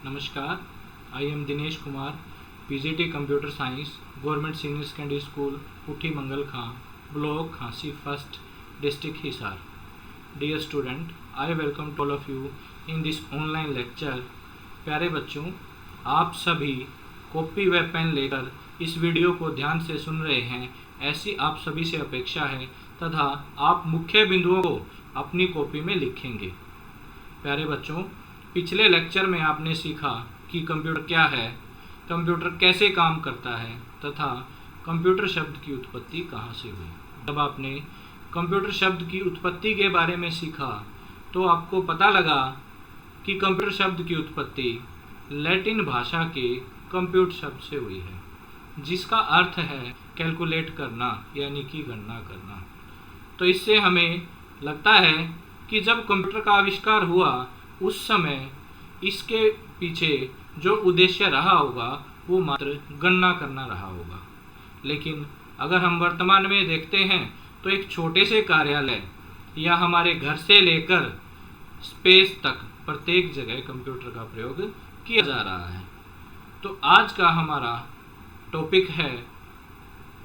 नमस्कार, I am Dinesh Kumar, PGT computer science, government senior secondary school, Puthi Mangal Khan, block Khansi first, district Hisar. Dear student, I welcome to all of you in this online lecture. प्यारे बच्चों, आप सभी copy व pen लेकर इस video को ध्यान से सुन रहे हैं, ऐसी आप सभी से अपेक्षा है तथा आप मुख्य बिंदुओं को अपनी कॉपी में लिखेंगे. प्यारे बच्चों, पिछले लेक्चर में आपने सीखा कि कंप्यूटर क्या है, कंप्यूटर कैसे काम करता है तथा कंप्यूटर शब्द की उत्पत्ति कहाँ से हुई. जब आपने कंप्यूटर शब्द की उत्पत्ति के बारे में सीखा तो आपको पता लगा कि कंप्यूटर शब्द की उत्पत्ति लैटिन भाषा के कंप्यूट शब्द से हुई है, जिसका अर्थ है कैलकुलेट करना यानी कि गणना करना. तो इससे हमें लगता है कि जब कंप्यूटर का आविष्कार हुआ उस समय इसके पीछे जो उद्देश्य रहा होगा वो मात्र गणना करना रहा होगा. लेकिन अगर हम वर्तमान में देखते हैं तो एक छोटे से कार्यालय या हमारे घर से लेकर स्पेस तक प्रत्येक जगह कंप्यूटर का प्रयोग किया जा रहा है. तो आज का हमारा टॉपिक है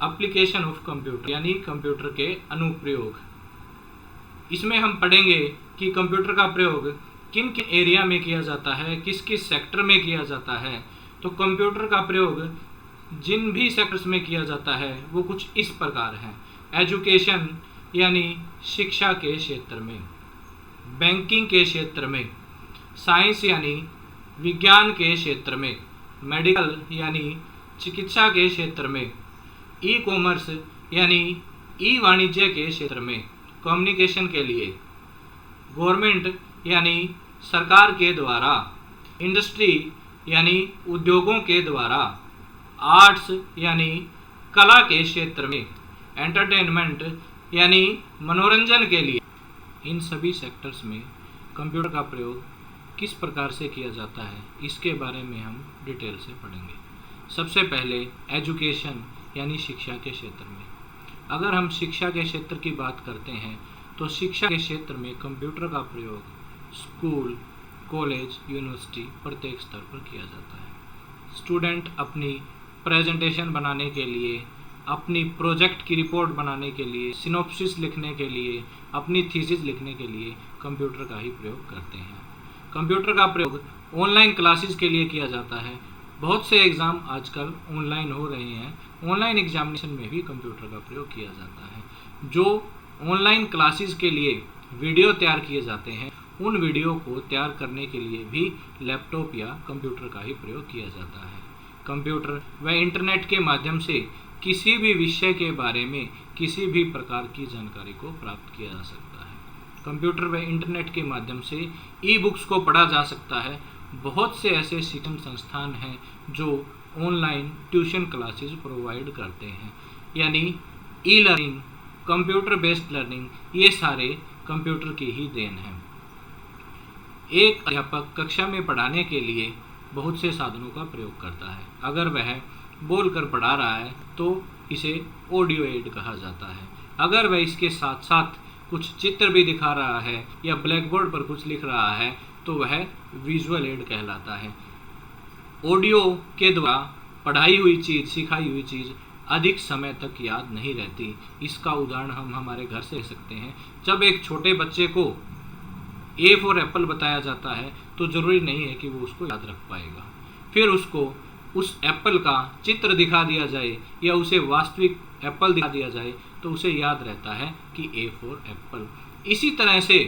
एप्लीकेशन ऑफ कंप्यूटर यानी कंप्यूटर के अनुप्रयोग. इसमें हम पढ़ेंगे कि कंप्यूटर का प्रयोग किन किन एरिया में किया जाता है, किस किस सेक्टर में किया जाता है. तो कंप्यूटर का प्रयोग जिन भी सेक्टर्स में किया जाता है वो कुछ इस प्रकार हैं. एजुकेशन यानी शिक्षा के क्षेत्र में, बैंकिंग के क्षेत्र में, साइंस यानी विज्ञान के क्षेत्र में, मेडिकल यानी चिकित्सा के क्षेत्र में, ई कॉमर्स यानी ई वाणिज्य के क्षेत्र में, कम्युनिकेशन के लिए, गवर्नमेंट यानी सरकार के द्वारा, इंडस्ट्री यानी उद्योगों के द्वारा, आर्ट्स यानी कला के क्षेत्र में, एंटरटेनमेंट यानी मनोरंजन के लिए. इन सभी सेक्टर्स में कंप्यूटर का प्रयोग किस प्रकार से किया जाता है इसके बारे में हम डिटेल से पढ़ेंगे. सबसे पहले एजुकेशन यानी शिक्षा के क्षेत्र में. अगर हम शिक्षा के क्षेत्र की बात करते हैं तो शिक्षा के क्षेत्र में कंप्यूटर का प्रयोग स्कूल, कॉलेज, यूनिवर्सिटी प्रत्येक स्तर पर किया जाता है. स्टूडेंट अपनी प्रेजेंटेशन बनाने के लिए, अपनी प्रोजेक्ट की रिपोर्ट बनाने के लिए, सिनॉप्सिस लिखने के लिए, अपनी थीसिस लिखने के लिए कंप्यूटर का ही प्रयोग करते हैं. कंप्यूटर का प्रयोग ऑनलाइन क्लासेस के लिए किया जाता है. बहुत से एग्ज़ाम आजकल ऑनलाइन हो रहे हैं. ऑनलाइन एग्जामिनेशन में भी कंप्यूटर का प्रयोग किया जाता है. जो ऑनलाइन क्लासेस के लिए वीडियो तैयार किए जाते हैं उन वीडियो को तैयार करने के लिए भी लैपटॉप या कंप्यूटर का ही प्रयोग किया जाता है. कंप्यूटर व इंटरनेट के माध्यम से किसी भी विषय के बारे में किसी भी प्रकार की जानकारी को प्राप्त किया जा सकता है. कंप्यूटर व इंटरनेट के माध्यम से ई बुक्स को पढ़ा जा सकता है. बहुत से ऐसे शिक्षण संस्थान हैं जो ऑनलाइन ट्यूशन क्लासेस प्रोवाइड करते हैं, यानी e learning, computer based learning, ये सारे कंप्यूटर की ही देन है. एक अध्यापक कक्षा में पढ़ाने के लिए बहुत से साधनों का प्रयोग करता है. अगर वह बोलकर पढ़ा रहा है तो इसे ऑडियो एड कहा जाता है. अगर वह इसके साथ साथ कुछ चित्र भी दिखा रहा है या ब्लैक बोर्ड पर कुछ लिख रहा है तो वह विजुअल एड कहलाता है. ऑडियो के द्वारा पढ़ाई हुई चीज़, सिखाई हुई चीज़ अधिक समय तक याद नहीं रहती. इसका उदाहरण हम हमारे घर से ले सकते हैं. जब एक छोटे बच्चे को ए फॉर एप्पल बताया जाता है तो ज़रूरी नहीं है कि वो उसको याद रख पाएगा. फिर उसको उस एप्पल का चित्र दिखा दिया जाए या उसे वास्तविक एप्पल दिखा दिया जाए तो उसे याद रहता है कि ए फॉर एप्पल. इसी तरह से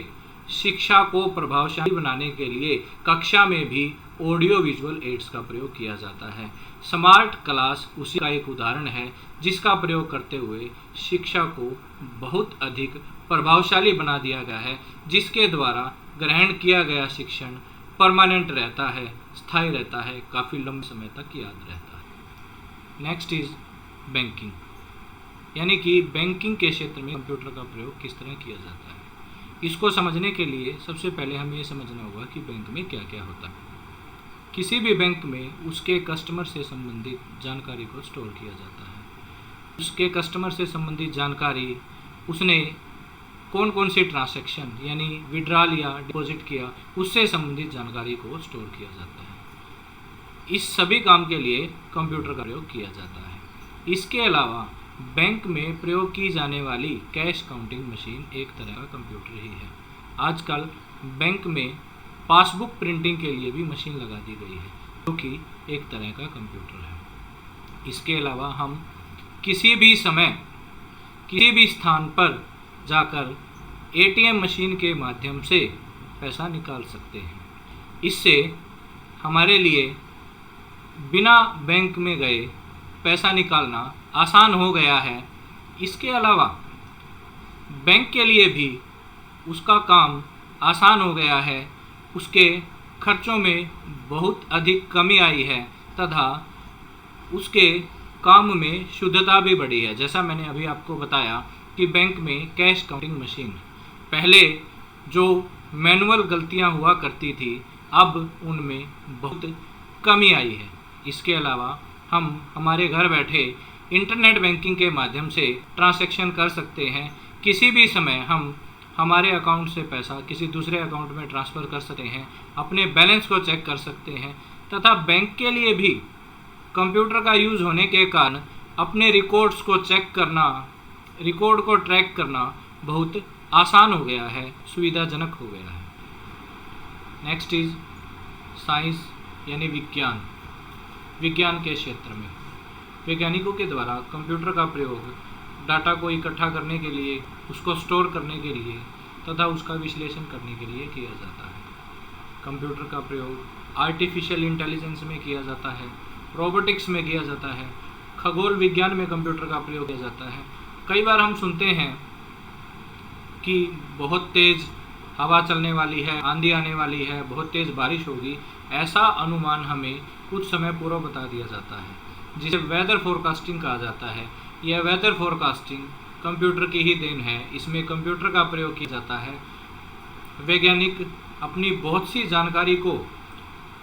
शिक्षा को प्रभावशाली बनाने के लिए कक्षा में भी ऑडियो विजुअल एड्स का प्रयोग किया जाता है. स्मार्ट क्लास उसी का एक उदाहरण है जिसका प्रयोग करते हुए शिक्षा को बहुत अधिक प्रभावशाली बना दिया गया है, जिसके द्वारा ग्रहण किया गया शिक्षण परमानेंट रहता है, स्थायी रहता है, काफ़ी लंबे समय तक याद रहता है. नेक्स्ट इज बैंकिंग, यानी कि बैंकिंग के क्षेत्र में कंप्यूटर का प्रयोग किस तरह किया जाता है. इसको समझने के लिए सबसे पहले हमें ये समझना होगा कि बैंक में क्या क्या होता है. किसी भी बैंक में उसके कस्टमर से संबंधित जानकारी को स्टोर किया जाता है. उसके कस्टमर से संबंधित जानकारी, उसने कौन कौन सी ट्रांसैक्शन यानी विड्रॉल या डिपॉजिट किया, उससे संबंधित जानकारी को स्टोर किया जाता है. इस सभी काम के लिए कंप्यूटर का प्रयोग किया जाता है। इसके अलावा बैंक में प्रयोग की जाने वाली कैश काउंटिंग मशीन एक तरह का कंप्यूटर ही है। आजकल बैंक में पासबुक प्रिंटिंग के लिए भी मशीन लगा दी गई है, जो कि एक तरह का कंप्यूटर है। इसके अलावा हम किसी भी समय किसी भी स्थान पर जाकर एटीएम मशीन के माध्यम से पैसा निकाल सकते हैं। इससे हमारे लिए बिना बैंक में गए पैसा निकालना आसान हो गया है। इसके अलावा बैंक के लिए भी उसका काम आसान हो गया है, उसके खर्चों में बहुत अधिक कमी आई है तथा उसके काम में शुद्धता भी बढ़ी है। जैसा मैंने अभी आपको बताया कि बैंक में कैश काउंटिंग मशीन पहले जो मैनुअल गलतियां हुआ करती थी, अब उनमें बहुत कमी आई है। इसके अलावा हम हमारे घर बैठे इंटरनेट बैंकिंग के माध्यम से ट्रांजैक्शन कर सकते हैं। किसी भी समय हम हमारे अकाउंट से पैसा किसी दूसरे अकाउंट में ट्रांसफ़र कर सकते हैं, अपने बैलेंस को चेक कर सकते हैं तथा बैंक के लिए भी कंप्यूटर का यूज़ होने के कारण अपने रिकॉर्ड्स को चेक करना, रिकॉर्ड को ट्रैक करना बहुत आसान हो गया है, सुविधाजनक हो गया है। नेक्स्ट इज साइंस यानी विज्ञान। विज्ञान के क्षेत्र में वैज्ञानिकों के द्वारा कंप्यूटर का प्रयोग डाटा को इकट्ठा करने के लिए, उसको स्टोर करने के लिए तथा उसका विश्लेषण करने के लिए किया जाता है। कंप्यूटर का प्रयोग आर्टिफिशियल इंटेलिजेंस में किया जाता है, रोबोटिक्स में किया जाता है, खगोल विज्ञान में कंप्यूटर का प्रयोग किया जाता है। कई बार हम सुनते हैं कि बहुत तेज़ हवा चलने वाली है, आंधी आने वाली है, बहुत तेज़ बारिश होगी। ऐसा अनुमान हमें कुछ समय पूर्व बता दिया जाता है, जिसे वेदर फोरकास्टिंग कहा जाता है। यह वेदर फोरकास्टिंग कंप्यूटर की ही देन है। इसमें कंप्यूटर का प्रयोग किया जाता है। वैज्ञानिक अपनी बहुत सी जानकारी को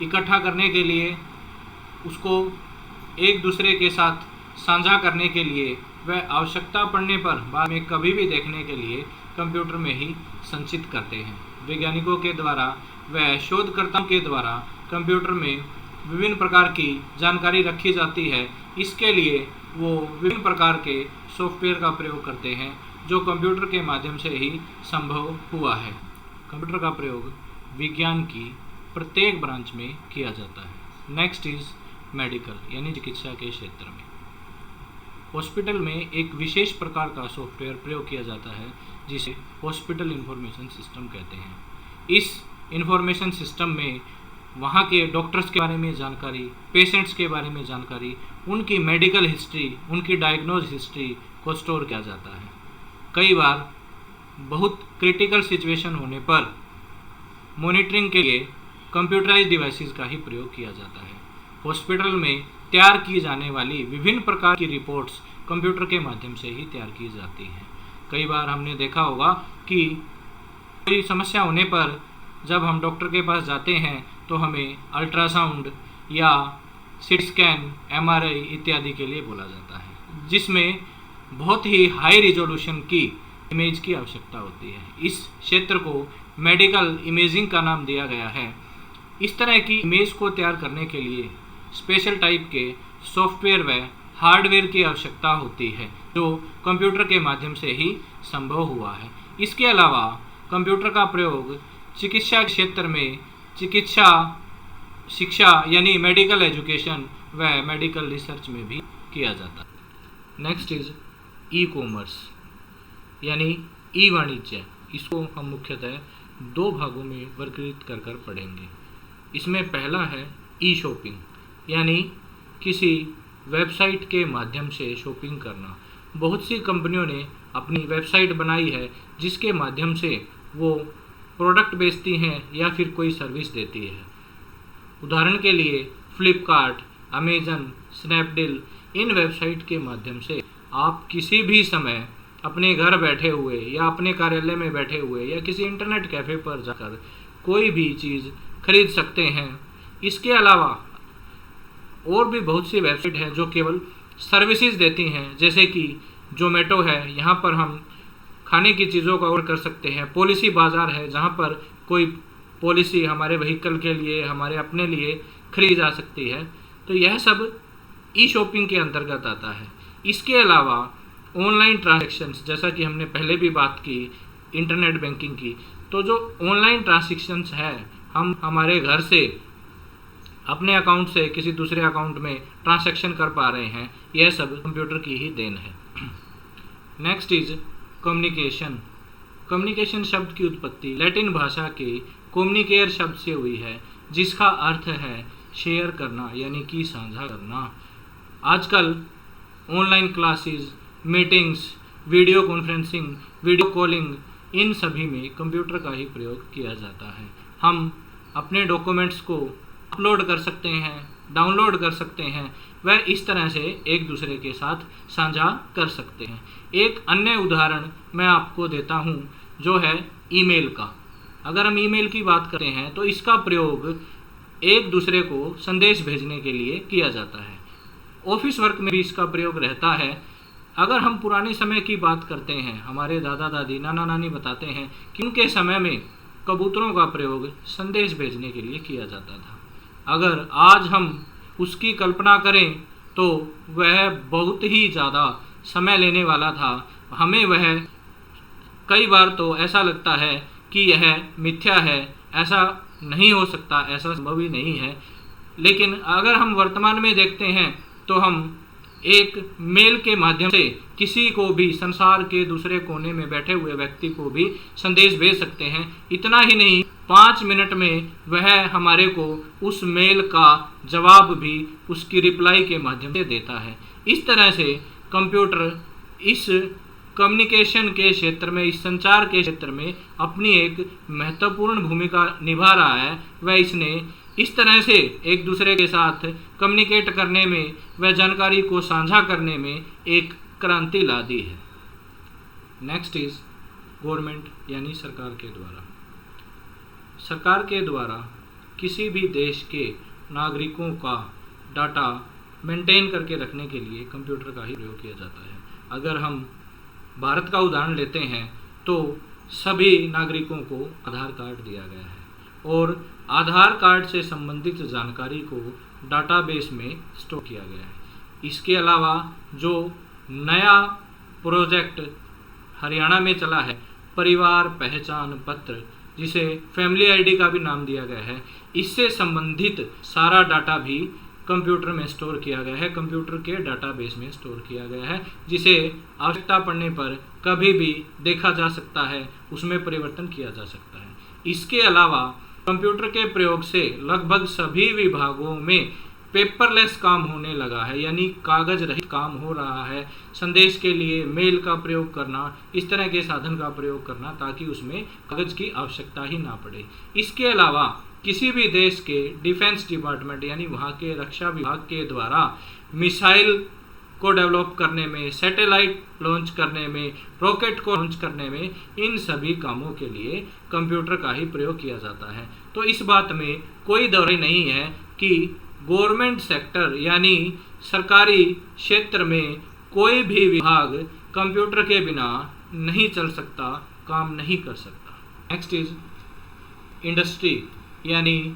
इकट्ठा करने के लिए, उसको एक दूसरे के साथ साझा करने के लिए, वह आवश्यकता पड़ने पर बाद में कभी भी देखने के लिए कंप्यूटर में ही संचित करते हैं। वैज्ञानिकों के द्वारा व शोधकर्ताओं के द्वारा कंप्यूटर में विभिन्न प्रकार की जानकारी रखी जाती है। इसके लिए वो विभिन्न प्रकार के सॉफ्टवेयर का प्रयोग करते हैं, जो कंप्यूटर के माध्यम से ही संभव हुआ है। कंप्यूटर का प्रयोग विज्ञान की प्रत्येक ब्रांच में किया जाता है। नेक्स्ट इज मेडिकल यानी चिकित्सा के क्षेत्र में। हॉस्पिटल में एक विशेष प्रकार का सॉफ्टवेयर प्रयोग किया जाता है, जिसे हॉस्पिटल इंफॉर्मेशन सिस्टम कहते हैं। इस इंफॉर्मेशन सिस्टम में वहाँ के डॉक्टर्स के बारे में जानकारी, पेशेंट्स के बारे में जानकारी, उनकी मेडिकल हिस्ट्री, उनकी डायग्नोज हिस्ट्री को स्टोर किया जाता है। कई बार बहुत क्रिटिकल सिचुएशन होने पर मॉनिटरिंग के लिए कंप्यूटराइज्ड डिवाइसेस का ही प्रयोग किया जाता है। हॉस्पिटल में तैयार की जाने वाली विभिन्न प्रकार की रिपोर्ट्स कंप्यूटर के माध्यम से ही तैयार की जाती हैं। कई बार हमने देखा होगा कि कोई समस्या होने पर जब हम डॉक्टर के पास जाते हैं तो हमें अल्ट्रासाउंड या सीटी स्कैन, एमआरआई इत्यादि के लिए बोला जाता है, जिसमें बहुत ही हाई रिजोल्यूशन की इमेज की आवश्यकता होती है। इस क्षेत्र को मेडिकल इमेजिंग का नाम दिया गया है। इस तरह की इमेज को तैयार करने के लिए स्पेशल टाइप के सॉफ्टवेयर व हार्डवेयर की आवश्यकता होती है, जो कंप्यूटर के माध्यम से ही संभव हुआ है। इसके अलावा कंप्यूटर का प्रयोग चिकित्सा क्षेत्र में चिकित्सा शिक्षा यानी मेडिकल एजुकेशन व मेडिकल रिसर्च में भी किया जाता है। नेक्स्ट इज ई कॉमर्स यानी ई वाणिज्य। इसको हम मुख्यतः दो भागों में वर्गीकृत कर पढ़ेंगे। इसमें पहला है ई शॉपिंग यानी किसी वेबसाइट के माध्यम से शॉपिंग करना। बहुत सी कंपनियों ने अपनी वेबसाइट बनाई है, जिसके माध्यम से वो प्रोडक्ट बेचती हैं या फिर कोई सर्विस देती है। उदाहरण के लिए फ्लिपकार्ट, अमेजन, स्नैपडील, इन वेबसाइट के माध्यम से आप किसी भी समय अपने घर बैठे हुए या अपने कार्यालय में बैठे हुए या किसी इंटरनेट कैफ़े पर जाकर कोई भी चीज़ खरीद सकते हैं। इसके अलावा और भी बहुत सी वेबसाइट हैं जो केवल सर्विसेज देती हैं, जैसे कि जोमेटो है, यहाँ पर हम खाने की चीज़ों का ऑर्डर कर सकते हैं। पॉलिसी बाज़ार है, जहाँ पर कोई पॉलिसी हमारे व्हीकल के लिए, हमारे अपने लिए खरीदी जा सकती है। तो यह सब ई शॉपिंग के अंतर्गत आता है। इसके अलावा ऑनलाइन ट्रांजैक्शंस, जैसा कि हमने पहले भी बात की इंटरनेट बैंकिंग की, तो जो ऑनलाइन ट्रांजैक्शंस है, हम हमारे घर से अपने अकाउंट से किसी दूसरे अकाउंट में ट्रांजैक्शन कर पा रहे हैं, यह सब कंप्यूटर की ही देन है। Next is communication. कम्युनिकेशन शब्द की उत्पत्ति लैटिन भाषा के कम्युनिकेयर शब्द से हुई है, जिसका अर्थ है शेयर करना, यानी कि साझा करना। आजकल online classes, meetings, video conferencing, video calling, इन सभी में कंप्यूटर का ही प्रयोग किया जाता है। हम अपने डॉक्यूमेंट्स को अपलोड कर सकते हैं, डाउनलोड कर सकते हैं, वह इस तरह से एक दूसरे के साथ साझा कर सकते हैं। एक अन्य उदाहरण मैं आपको देता हूँ, जो है ईमेल का। अगर हम ईमेल की बात करते हैं तो इसका प्रयोग एक दूसरे को संदेश भेजने के लिए किया जाता है। ऑफिस वर्क में भी इसका प्रयोग रहता है। अगर हम पुराने समय की बात करते हैं, हमारे दादा दादी, नाना नानी बताते हैं कि उनके समय में कबूतरों का प्रयोग संदेश भेजने के लिए किया जाता था। अगर आज हम उसकी कल्पना करें तो वह बहुत ही ज़्यादा समय लेने वाला था। हमें वह कई बार तो ऐसा लगता है कि यह मिथ्या है, ऐसा नहीं हो सकता, ऐसा संभव ही नहीं है। लेकिन अगर हम वर्तमान में देखते हैं तो हम एक मेल के माध्यम से किसी को भी, संसार के दूसरे कोने में बैठे हुए व्यक्ति को भी संदेश भेज सकते हैं। इतना ही नहीं, 5 मिनट में वह हमारे को उस मेल का जवाब भी उसकी रिप्लाई के माध्यम से देता है। इस तरह से कंप्यूटर इस कम्युनिकेशन के क्षेत्र में, इस संचार के क्षेत्र में अपनी एक महत्वपूर्ण भूमिका निभा रहा है। वह इसने इस तरह से एक दूसरे के साथ कम्युनिकेट करने में, वह जानकारी को साझा करने में एक क्रांति ला दी है। नेक्स्ट इज गवर्नमेंट, यानी सरकार के द्वारा। सरकार के द्वारा किसी भी देश के नागरिकों का डाटा मेंटेन करके रखने के लिए कंप्यूटर का ही प्रयोग किया जाता है। अगर हम भारत का उदाहरण लेते हैं तो सभी नागरिकों को आधार कार्ड दिया गया है और आधार कार्ड से संबंधित जानकारी को डाटाबेस में स्टोर किया गया है। इसके अलावा जो नया प्रोजेक्ट हरियाणा में चला है, परिवार पहचान पत्र, जिसे फैमिली आईडी का भी नाम दिया गया है, इससे संबंधित सारा डाटा भी कंप्यूटर में स्टोर किया गया है, कंप्यूटर के डाटाबेस में स्टोर किया गया है, जिसे आवश्यकता पड़ने पर कभी भी देखा जा सकता है, उसमें परिवर्तन किया जा सकता है। इसके अलावा कंप्यूटर के प्रयोग से लगभग सभी विभागों में पेपरलेस काम होने लगा है, यानी कागज रहित काम हो रहा है। संदेश के लिए मेल का प्रयोग करना, इस तरह के साधन का प्रयोग करना, ताकि उसमें कागज की आवश्यकता ही ना पड़े। इसके अलावा किसी भी देश के डिफेंस डिपार्टमेंट, यानी वहाँ के रक्षा विभाग के द्वारा मिसाइल को डेवलप करने में, सैटेलाइट लॉन्च करने में, रॉकेट को लॉन्च करने में, इन सभी कामों के लिए कंप्यूटर का ही प्रयोग किया जाता है। तो इस बात में कोई दौराई नहीं है कि गवर्नमेंट सेक्टर, यानी सरकारी क्षेत्र में कोई भी विभाग कंप्यूटर के बिना नहीं चल सकता, काम नहीं कर सकता। नेक्स्ट इज इंडस्ट्री, यानी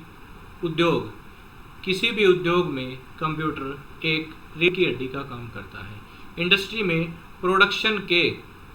उद्योग। किसी भी उद्योग में कंप्यूटर एक रीढ़ की हड्डी का काम करता है। इंडस्ट्री में प्रोडक्शन के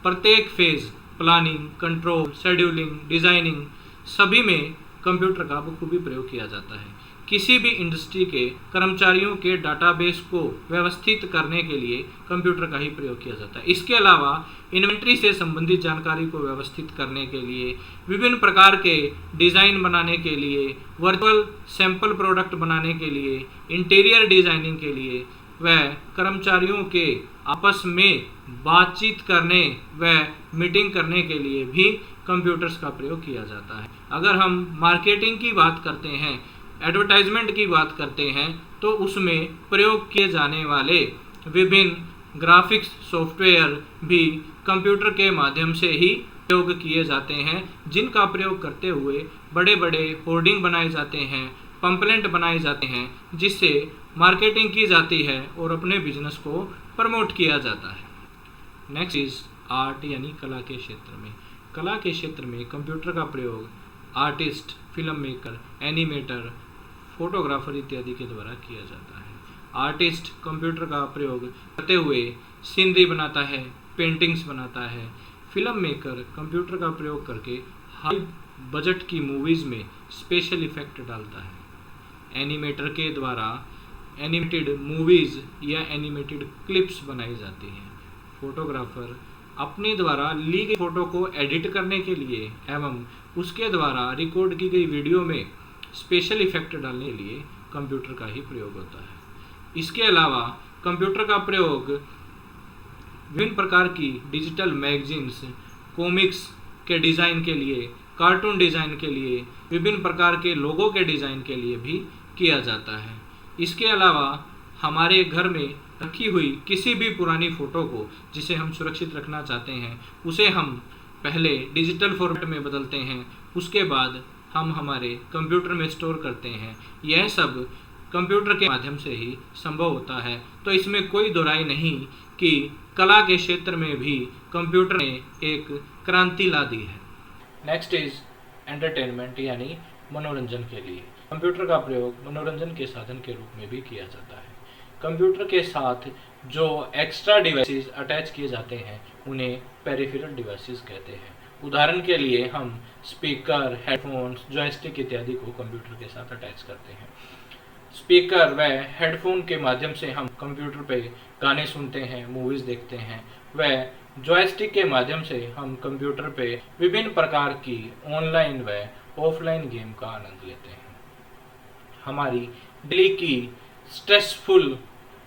प्रत्येक phase, planning, control, scheduling, designing, सभी में कंप्यूटर का बखूबी प्रयोग किया जाता है। किसी भी इंडस्ट्री के कर्मचारियों के डाटाबेस को व्यवस्थित करने के लिए कंप्यूटर का ही प्रयोग किया जाता है। इसके अलावा इन्वेंट्री से संबंधित जानकारी को व्यवस्थित करने के लिए, विभिन्न प्रकार के डिज़ाइन बनाने के लिए, वर्चुअल सैंपल प्रोडक्ट बनाने के लिए, इंटीरियर डिजाइनिंग के लिए, वह कर्मचारियों के आपस में बातचीत करने व मीटिंग करने के लिए भी कंप्यूटर्स का प्रयोग किया जाता है। अगर हम मार्केटिंग की बात करते हैं, एडवर्टाइजमेंट की बात करते हैं, तो उसमें प्रयोग किए जाने वाले विभिन्न ग्राफिक्स सॉफ्टवेयर भी कंप्यूटर के माध्यम से ही प्रयोग किए जाते हैं, जिनका प्रयोग करते हुए बड़े बड़े होर्डिंग बनाए जाते हैं, पंपलेट बनाए जाते हैं, जिससे मार्केटिंग की जाती है और अपने बिजनेस को प्रमोट किया जाता है। नेक्स्ट इज आर्ट, यानी कला के क्षेत्र में। कला के क्षेत्र में कंप्यूटर का प्रयोग artist, film maker, animator, photographer इत्यादि के द्वारा किया जाता है। आर्टिस्ट कंप्यूटर का प्रयोग करते हुए सीनरी बनाता है, पेंटिंग्स बनाता है। फिल्म मेकर कंप्यूटर का प्रयोग करके हाई बजट की मूवीज़ में स्पेशल इफेक्ट डालता है। एनिमेटर के द्वारा एनिमेटेड मूवीज़ या एनिमेटेड क्लिप्स बनाई जाती हैं। फोटोग्राफर अपने द्वारा ली गई फोटो को एडिट करने के लिए एवं उसके द्वारा रिकॉर्ड की गई वीडियो में स्पेशल इफेक्ट डालने के लिए कंप्यूटर का ही प्रयोग होता है। इसके अलावा कंप्यूटर का प्रयोग विभिन्न प्रकार की डिजिटल मैगजीन्स, कॉमिक्स के डिज़ाइन के लिए, कार्टून डिज़ाइन के लिए, विभिन्न प्रकार के लोगों के डिज़ाइन के लिए भी किया जाता है। इसके अलावा हमारे घर में रखी हुई किसी भी पुरानी फ़ोटो को जिसे हम सुरक्षित रखना चाहते हैं, उसे हम पहले डिजिटल फॉर्मेट में बदलते हैं, उसके बाद हम हमारे कंप्यूटर में स्टोर करते हैं। यह सब कंप्यूटर के माध्यम से ही संभव होता है। तो इसमें कोई दोहराई नहीं कि कला के क्षेत्र में भी कंप्यूटर ने एक क्रांति ला दी है। नेक्स्ट इज एंटरटेनमेंट यानी मनोरंजन के लिए कंप्यूटर का प्रयोग मनोरंजन के साधन के रूप में भी किया जाता है। कंप्यूटर के साथ जो एक्स्ट्रा डिवाइसेस अटैच किए जाते हैं उन्हें पेरिफेरल डिवाइसेस कहते हैं। उदाहरण के लिए हम स्पीकर, हेडफोन्स, जॉयस्टिक इत्यादि को कंप्यूटर के साथ अटैच करते हैं। स्पीकर व हेडफोन के माध्यम से हम कंप्यूटर पे गाने सुनते हैं, मूवीज़ देखते हैं। व जॉयस्टिक के माध्यम से हम कंप्यूटर पे विभिन्न प्रकार की ऑनलाइन व ऑफलाइन गेम का आनंद लेते हैं। हमारी डेली की स्ट्रेसफुल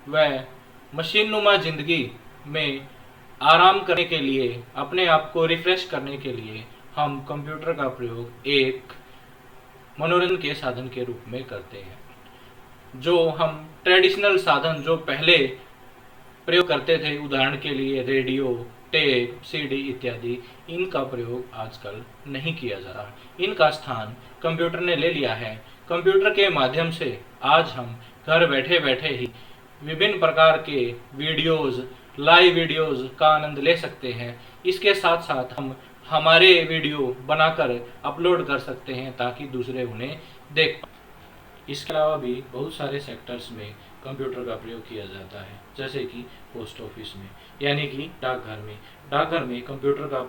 व मशीनुमा जिंदगी में आराम करने के लिए, अपने आप को रिफ्रेश करने के लिए हम कंप्यूटर का प्रयोग एक मनोरंजन के साधन के रूप में करते हैं। जो हम ट्रेडिशनल साधन जो पहले प्रयोग करते थे, उदाहरण के लिए रेडियो, टेप, सीडी इत्यादि, इनका प्रयोग आजकल नहीं किया जा रहा। इनका स्थान कंप्यूटर ने ले लिया है। कंप्यूटर के माध्यम से आज हम घर बैठे बैठे ही विभिन्न प्रकार के वीडियोज़, लाइव वीडियोज़ का आनंद ले सकते हैं। इसके साथ साथ हम हमारे वीडियो बनाकर अपलोड कर सकते हैं ताकि दूसरे उन्हें देख पाएं। इसके अलावा भी बहुत सारे सेक्टर्स में कंप्यूटर का प्रयोग किया जाता है, जैसे कि पोस्ट ऑफिस में यानी कि डाकघर में। डाकघर में कंप्यूटर का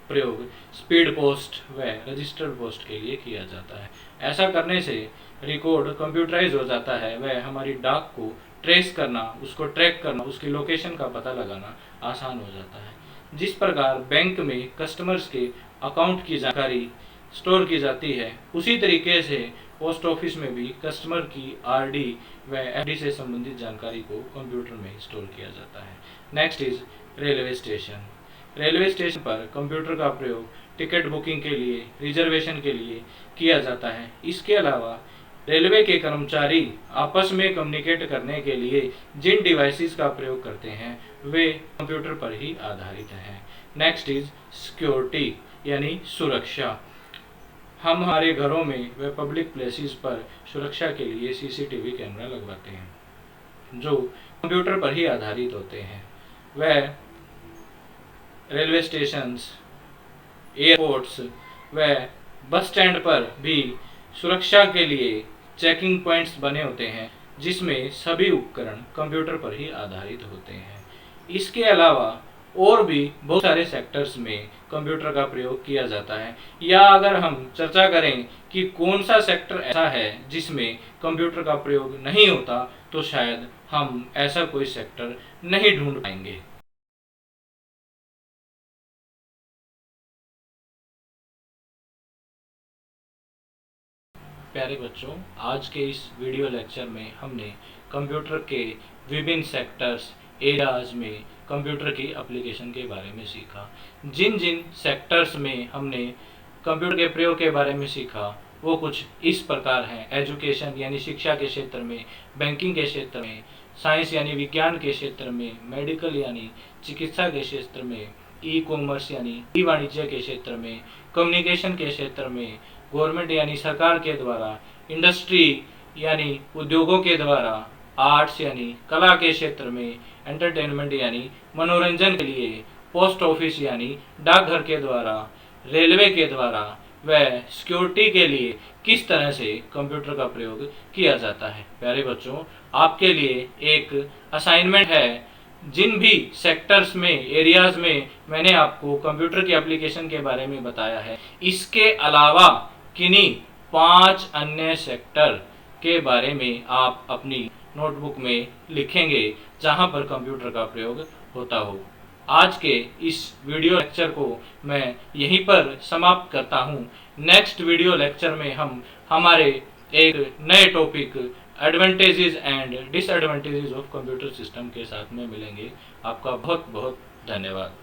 प्रयोग स्पीड पोस्ट व रजिस्टर्ड पोस्ट के लिए किया जाता है। ऐसा करने से रिकॉर्ड कंप्यूटराइज हो जाता है व हमारी डाक को ट्रेस करना, उसको ट्रैक करना, उसकी लोकेशन का पता लगाना आसान हो जाता है। जिस प्रकार बैंक में कस्टमर्स के अकाउंट की जानकारी स्टोर की जाती है, उसी तरीके से पोस्ट ऑफिस में भी कस्टमर की आरडी व एफडी से संबंधित जानकारी को कंप्यूटर में स्टोर किया जाता है। Next is railway station. Railway station पर कंप्यूटर का प्रयोग टिकट बुकिंग के लिए, रिजर्वेशन के लिए किया जाता है। इसके अलावा रेलवे के कर्मचारी आपस में कम्युनिकेट करने के लिए जिन डिवाइसेस का प्रयोग करते हैं वे कंप्यूटर पर ही आधारित हैं। नेक्स्ट इज सिक्योरिटी यानी सुरक्षा। हम हमारे घरों में व पब्लिक प्लेसेस पर सुरक्षा के लिए सीसीटीवी कैमरा लगवाते हैं जो कंप्यूटर पर ही आधारित होते हैं। वह रेलवे स्टेशंस, एयरपोर्ट्स व बस स्टैंड पर भी सुरक्षा के लिए चेकिंग पॉइंट्स बने होते हैं जिसमें सभी उपकरण कंप्यूटर पर ही आधारित होते हैं। इसके अलावा और भी बहुत सारे सेक्टर्स में कंप्यूटर का प्रयोग किया जाता है। या अगर हम चर्चा करें कि कौन सा सेक्टर ऐसा है जिसमें कंप्यूटर का प्रयोग नहीं होता, तो शायद हम ऐसा कोई सेक्टर नहीं ढूंढ पाएंगे। प्यारे बच्चों, आज के इस वीडियो लेक्चर में हमने कंप्यूटर के विभिन्न सेक्टर्स, एरियाज में कंप्यूटर की एप्लीकेशन के बारे में सीखा। जिन जिन सेक्टर्स में हमने कंप्यूटर के प्रयोग के बारे में सीखा वो कुछ इस प्रकार हैं। एजुकेशन यानी शिक्षा के क्षेत्र में, बैंकिंग के क्षेत्र में, साइंस यानी विज्ञान के क्षेत्र में, मेडिकल यानी चिकित्सा के क्षेत्र में, ई कॉमर्स यानी ई वाणिज्य के क्षेत्र में, कम्युनिकेशन के क्षेत्र में, गवर्नमेंट यानी सरकार के द्वारा, इंडस्ट्री यानी उद्योगों के द्वारा, आर्ट्स यानी कला के क्षेत्र में, एंटरटेनमेंट यानी मनोरंजन के लिए, पोस्ट ऑफिस यानी डाकघर के द्वारा, रेलवे के द्वारा, व सिक्योरिटी के लिए किस तरह से कंप्यूटर का प्रयोग किया जाता है। प्यारे बच्चों, आपके लिए एक असाइनमेंट है। जिन भी सेक्टर्स में, एरियाज में मैंने आपको कंप्यूटर की एप्लीकेशन के बारे में बताया है, इसके अलावा किन्हीं 5 अन्य सेक्टर के बारे में आप अपनी नोटबुक में लिखेंगे जहां पर कंप्यूटर का प्रयोग होता हो। आज के इस वीडियो लेक्चर को मैं यहीं पर समाप्त करता हूं। नेक्स्ट वीडियो लेक्चर में हम हमारे एक नए topic advantages and disadvantages of computer system के साथ में मिलेंगे। आपका बहुत बहुत धन्यवाद।